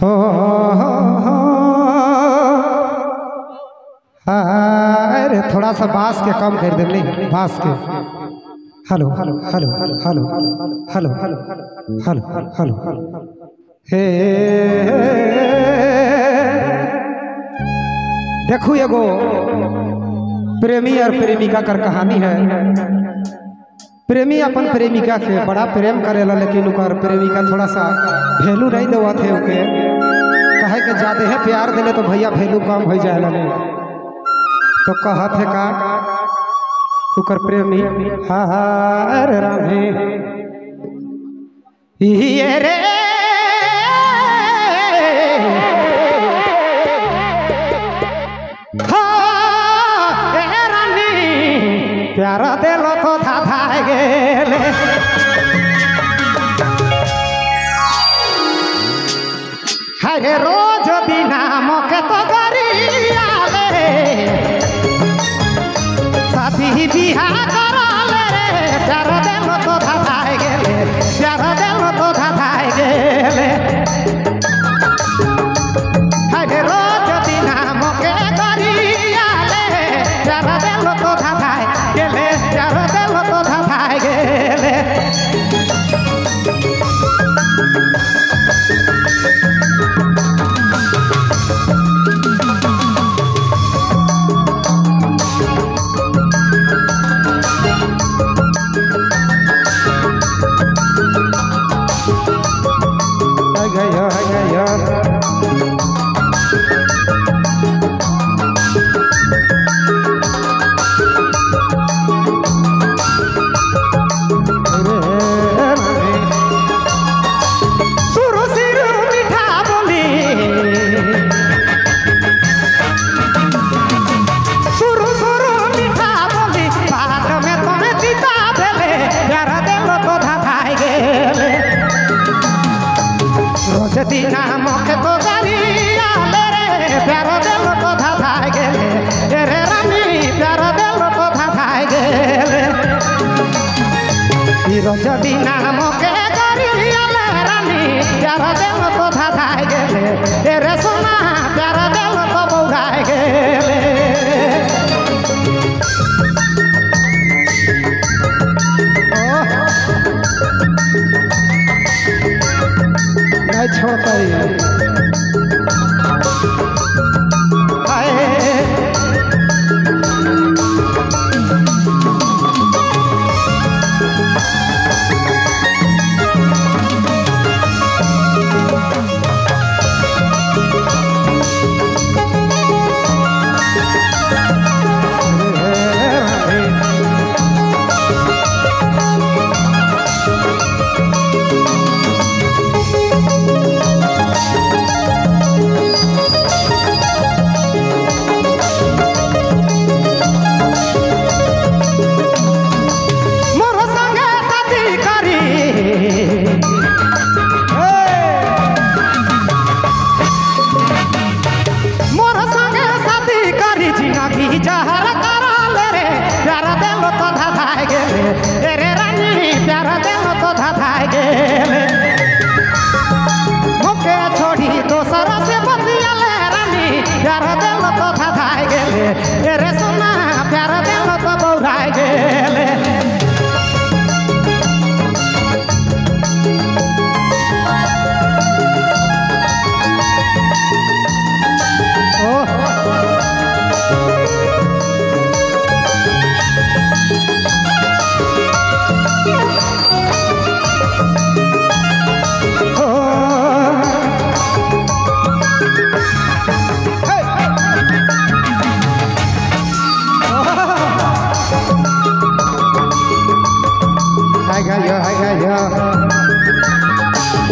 हो अरे थोड़ा सा बांस के कम कर दे नहीं बांस के। Hello hello hello hello hello hello hello हे देखू एगो प्रेमी और प्रेमिका कर कहानी है। प्रेमी अपन प्रेमिका के बड़ा प्रेम करेला लेकिन उकर प्रेमिका थोड़ा सा वैल्यू नहीं देवा थे ओके कहे के ज्यादा है प्यार दिले तो भैया वैल्यू कम हो जाएगा नहीं तो कहत है का उकर प्रेमी हार रामे ये रे प्यारा दिलो तो था गेले हरे रोज दिना मके तो गरिया ले साथी बिहा कराले प्यारा दिलो तो था गेले प्यारा दिलो तो था गेले हरे रोज दिना मके गरिया ले प्यारा दिलो तो था गेले प्यारा दिलो तो था गेले दीना मके तो गरिया ले रे प्यारा दिलो तो था गेले रे रानी प्यारा दिलो तो था गेले रोज दीना मके गरिया ले रानी प्यारा दिलो तो था गेले रे सोना प्यारा दिलो तो बौरा गेले छोटा जहर कराले रे प्यारा दिलो तो था गेले रे रानी प्यारा दिलो तो था गेले मुके छोड़ी दोसर से बतिया ले रानी प्यारा दिलो तो था गेले रे सोना प्यारा दिलो तो बौरा गेले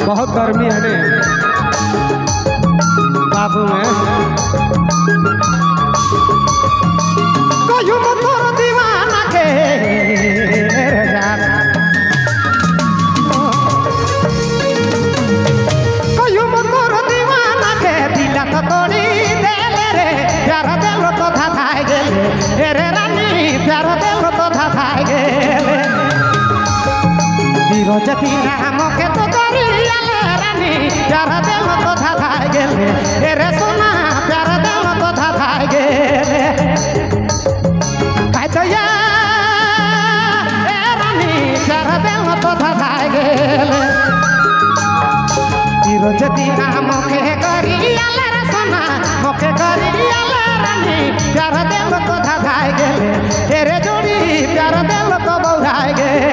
बहुत गर्मी है ने बाबू में कोई तोर दीवाना के कोई तोर दीवाना के दिला तो तोड़ी देले रे प्यारा दिलो तो था गेले रे रानी प्यारा दिलो तो था गेले रोज दीना मके तो गरिया ले रानी प्यारा दिलो तो था प्यार दिल तो धधाए गेले तेरे जोड़ी प्यार दिल तो बौराए गे